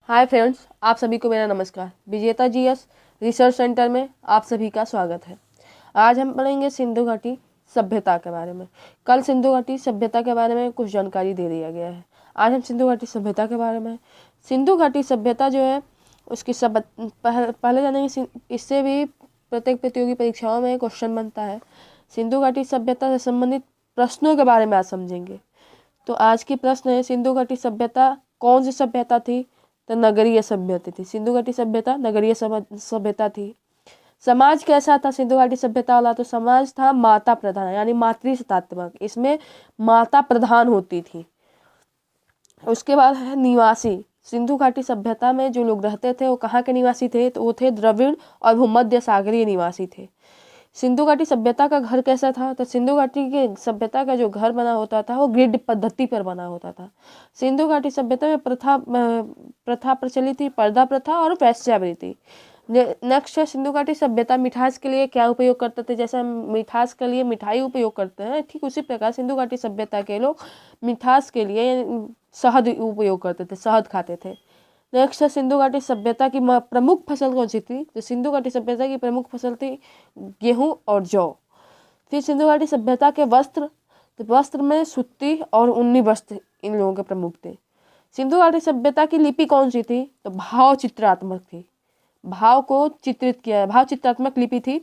Hi friends, आप सभी को मेरा नमस्कार। विजेता जीएस रिसर्च सेंटर में आप सभी का स्वागत है। आज हम पढ़ेंगे सिंधु घाटी सभ्यता के बारे में। कल सिंधु घाटी सभ्यता के बारे में कुछ जानकारी दे दिया गया है। आज हम सिंधु घाटी सभ्यता के बारे में। सिंधु घाटी सभ्यता जो है उसकी पहले जानेंगे। इससे भी प्रत्येक प्रतियोगी परीक्षाओं में क्वेश्चन बनता है। सिंधु घाटी सभ्यता से संबंधित प्रश्नों के बारे में आज समझेंगे। तो आज की प्रश्न है, सिंधु घाटी सभ्यता कौन सी सभ्यता थी? तो नगरीय सभ्यता थी। सिंधु घाटी सभ्यता नगरीय सभ्यता थी। समाज कैसा था सिंधु घाटी सभ्यता वाला? तो समाज था माता प्रधान, यानी मातृसत्तात्मक। इसमें माता प्रधान होती थी। उसके बाद है निवासी। सिंधु घाटी सभ्यता में जो लोग रहते थे वो कहाँ के निवासी थे? तो वो थे द्रविड़ और भूमध्य सागरीय निवासी थे। सिंधु घाटी सभ्यता का घर कैसा था? तो सिंधु घाटी के सभ्यता का जो घर बना होता था वो ग्रिड पद्धति पर बना होता था। सिंधु घाटी सभ्यता में प्रथा प्रचलित थी, पर्दा प्रथा और वैश्यावृत्ति। नेक्स्ट है, सिंधु घाटी सभ्यता मिठास के लिए क्या उपयोग करते थे? जैसे हम मिठास के लिए मिठाई उपयोग करते हैं, ठीक उसी प्रकार सिंधु घाटी सभ्यता के लोग मिठास के लिए शहद उपयोग करते थे, शहद खाते थे। नेक्स्ट है, सिंधु घाटी सभ्यता की प्रमुख फसल कौन सी थी? तो सिंधु घाटी सभ्यता की प्रमुख फसल थी गेहूं और जौ। फिर सिंधु घाटी सभ्यता के वस्त्र, तो वस्त्र में सूती और ऊनी वस्त्र इन लोगों के प्रमुख थे। सिंधु घाटी सभ्यता की लिपि कौन सी थी? तो भाव चित्रात्मक थी। भाव को चित्रित किया है, भाव चित्रात्मक लिपि थी।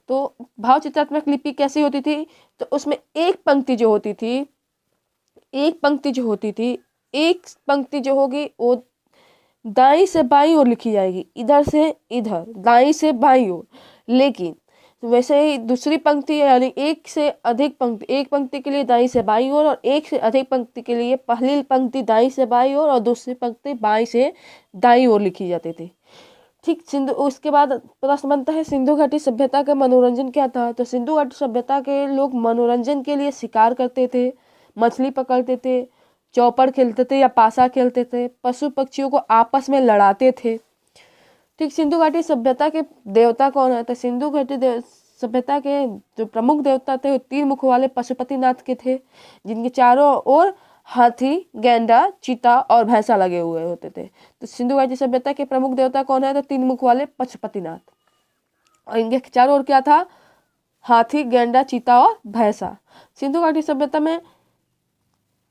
तो भाव चित्रात्मक लिपि कैसी होती थी? तो उसमें एक पंक्ति जो होती थी, एक पंक्ति जो होगी वो दाईं से बाईं ओर लिखी जाएगी, इधर से इधर, दाईं से बाईं ओर। लेकिन वैसे ही दूसरी पंक्ति यानी एक से अधिक पंक्ति, एक पंक्ति के लिए दाईं से बाईं ओर और एक से अधिक पंक्ति के लिए पहली पंक्ति दाईं से बाईं ओर और दूसरी पंक्ति बाईं से दाईं ओर लिखी जाती थी। ठीक। उसके बाद प्रश्न बनता है, सिंधु घाटी सभ्यता का मनोरंजन क्या था? तो सिंधु घाटी सभ्यता के लोग मनोरंजन के लिए शिकार करते थे, मछली पकड़ते थे, चौपड़ खेलते थे या पासा खेलते थे, पशु पक्षियों को आपस में लड़ाते थे। ठीक। सिंधु घाटी सभ्यता के देवता कौन है? तो सिंधु घाटी सभ्यता के जो प्रमुख देवता थे वो 3 मुख वाले पशुपतिनाथ के थे, जिनके चारों ओर हाथी, गैंडा, चीता और भैंसा लगे हुए होते थे। तो सिंधु घाटी सभ्यता के प्रमुख देवता कौन है? तो 3 मुख वाले पशुपतिनाथ। और इनके चारों ओर क्या था? हाथी, गैंडा, चीता और भैंसा। सिंधु घाटी सभ्यता में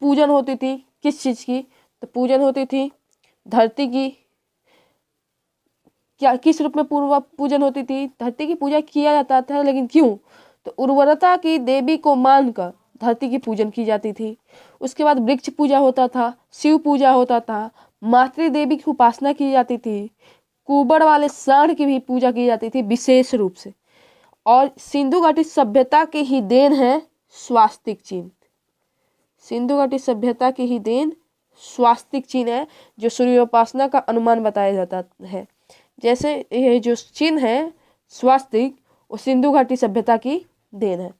पूजन होती थी किस चीज की? तो पूजन होती थी धरती की। क्या किस रूप में पूजन होती थी? धरती की पूजा किया जाता था, लेकिन क्यों? तो उर्वरता की देवी को मानकर धरती की पूजन की जाती थी। उसके बाद वृक्ष पूजा होता था, शिव पूजा होता था, मातृ देवी की उपासना की जाती थी, कुबड़ वाले सांड की भी पूजा की जाती थी विशेष रूप से। और सिंधु घाटी सभ्यता की ही देन है स्वास्तिक चिन्ह। सिंधु घाटी सभ्यता की ही देन स्वास्तिक चिन्ह है, जो सूर्योपासना का अनुमान बताया जाता है। जैसे ये जो चिन्ह है स्वास्तिक, वो सिंधु घाटी सभ्यता की देन है।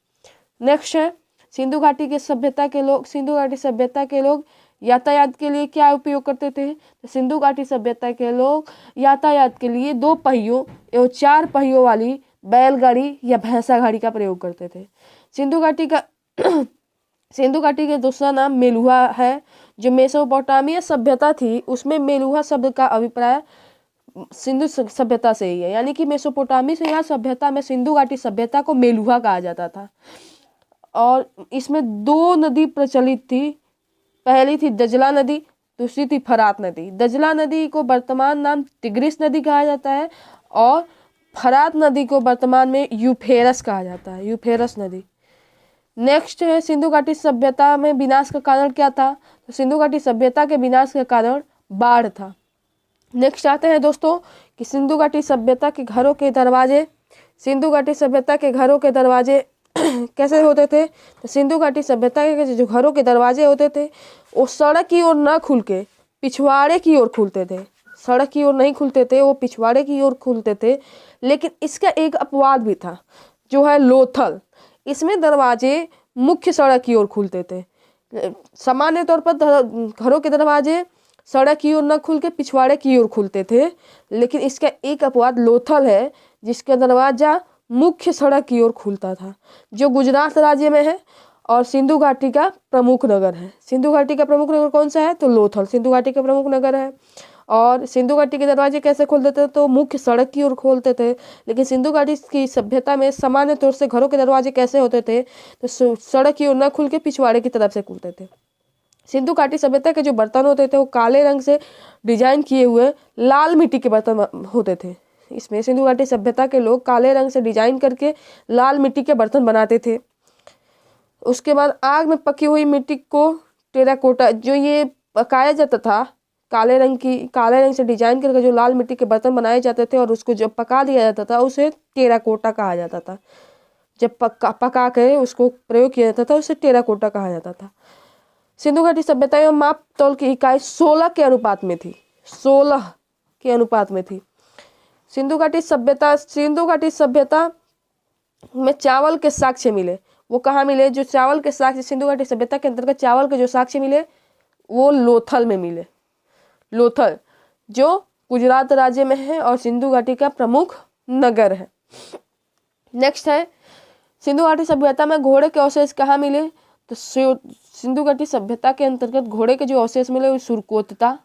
नेक्स्ट है, सिंधु घाटी सभ्यता के लोग यातायात के लिए क्या उपयोग करते थे? तो सिंधु घाटी सभ्यता के लोग यातायात के लिए 2 पहियों एवं 4 पहियों वाली बैलगाड़ी या भैंसा गाड़ी का प्रयोग करते थे। सिंधु घाटी का दूसरा नाम मेलुहा है। जो मेसोपोटामिया सभ्यता थी उसमें मेलुहा शब्द का अभिप्राय सिंधु सभ्यता से ही है, यानी कि मेसोपोटामिया सभ्यता में सिंधु घाटी सभ्यता को मेलुहा कहा जाता था। और इसमें 2 नदी प्रचलित थी। पहली थी दजला नदी, दूसरी थी फरात नदी। दजला नदी को वर्तमान नाम तिग्रिस नदी कहा जाता है और फरात नदी को वर्तमान में यूफ्रेटस कहा जाता है, यूफ्रेटस नदी। नेक्स्ट है, सिंधु घाटी सभ्यता में विनाश का कारण क्या था? तो सिंधु घाटी सभ्यता के विनाश का कारण बाढ़ था। नेक्स्ट आते हैं दोस्तों कि सिंधु घाटी सभ्यता के घरों के दरवाजे, कैसे होते थे? तो सिंधु घाटी सभ्यता के जो घरों के दरवाजे होते थे वो सड़क की ओर न खुल के पिछवाड़े की ओर खुलते थे। सड़क की ओर नहीं खुलते थे, वो पिछवाड़े की ओर खुलते थे। लेकिन इसका एक अपवाद भी था, जो है लोथल। इसमें दरवाजे मुख्य सड़क की ओर खुलते थे। सामान्य तौर पर घरों के दरवाजे सड़क की ओर न खुल के पिछवाड़े की ओर खुलते थे, लेकिन इसका एक अपवाद लोथल है, जिसका दरवाजा मुख्य सड़क की ओर खुलता था, जो गुजरात राज्य में है और सिंधु घाटी का प्रमुख नगर है। सिंधु घाटी का प्रमुख नगर कौन सा है? तो लोथल सिंधु घाटी का प्रमुख नगर है। और सिंधु घाटी के दरवाजे कैसे खोलते थे, तो मुख्य सड़क की ओर खोलते थे। लेकिन सिंधु घाटी की सभ्यता में सामान्य तौर से घरों के दरवाजे कैसे होते थे, तो सड़क की ओर न खुल के पिछवाड़े की तरफ से खुलते थे। सिंधु घाटी सभ्यता के जो बर्तन होते थे वो काले रंग से डिजाइन किए हुए लाल मिट्टी के बर्तन होते थे। इसमें सिंधु घाटी सभ्यता के लोग काले रंग से डिजाइन करके लाल मिट्टी के बर्तन बनाते थे। उसके बाद आग में पकी हुई मिट्टी को टेराकोटा, जो ये पकाया जाता था, काले रंग से डिजाइन करके जो लाल मिट्टी के बर्तन बनाए जाते थे और उसको जब पका दिया जाता था उसे टेराकोटा कहा जाता था। जब पका के उसको प्रयोग किया जाता था उसे टेराकोटा कहा जाता था। सिंधु घाटी सभ्यता में माप तौल की इकाई 16 के अनुपात में थी। 16 के अनुपात में थी। सिंधु घाटी सभ्यता में चावल के साक्ष्य मिले। वो कहाँ मिले? जो चावल के साक्ष्य सिंधु घाटी सभ्यता के अंतर्गत चावल के जो साक्ष्य मिले वो लोथल में मिले। लोथल जो गुजरात राज्य में है और सिंधु घाटी का प्रमुख नगर है। नेक्स्ट है सिंधु घाटी सभ्यता में घोड़े के अवशेष कहाँ मिले? तो सिंधु घाटी सभ्यता के अंतर्गत घोड़े के जो अवशेष मिले वो सुरकोतदा,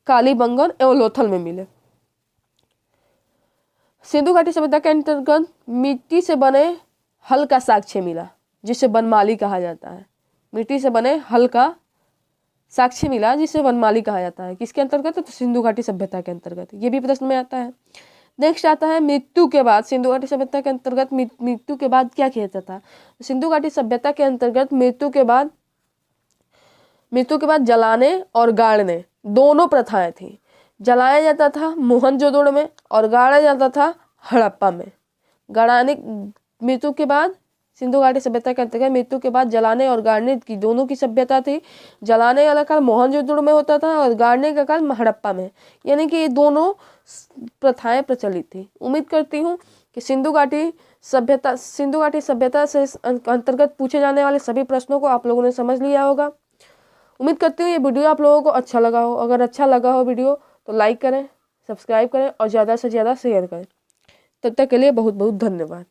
कालीबंगन एवं लोथल में मिले। सिंधु घाटी सभ्यता के अंतर्गत मिट्टी से बने हल का साक्ष्य मिला, जिसे वनमाली कहा जाता है। मिट्टी से बने हल का साक्ष्य मिला जिसे वनमाली कहा जाता है। किसके अंतर्गत? तो सिंधु घाटी सभ्यता के अंतर्गत। ये भी प्रश्न में आता है। नेक्स्ट आता है मृत्यु के बाद। सिंधु घाटी सभ्यता के अंतर्गत मृत्यु के बाद क्या किया जाता? सिंधु घाटी सभ्यता के अंतर्गत मृत्यु के बाद जलाने और गाड़ने दोनों प्रथाएं थी। जलाया जाता था मोहनजोदड़ो में और गाड़ा जाता था हड़प्पा में। मृत्यु के बाद सिंधु घाटी सभ्यता के अंतर्गत मृत्यु के बाद जलाने और गाड़ने की दोनों की सभ्यता थी। जलाने वाला काल मोहनजोदड़ो में होता था और गाड़ने का काल हड़प्पा में, यानी कि ये दोनों प्रथाएं प्रचलित थी। उम्मीद करती हूँ कि सिंधु घाटी सभ्यता से अंतर्गत पूछे जाने वाले सभी प्रश्नों को आप लोगों ने समझ लिया होगा। उम्मीद करती हूँ ये वीडियो आप लोगों को अच्छा लगा हो। अगर अच्छा लगा हो वीडियो तो लाइक करें, सब्सक्राइब करें और ज़्यादा से ज़्यादा शेयर करें। तब तक के लिए बहुत बहुत धन्यवाद।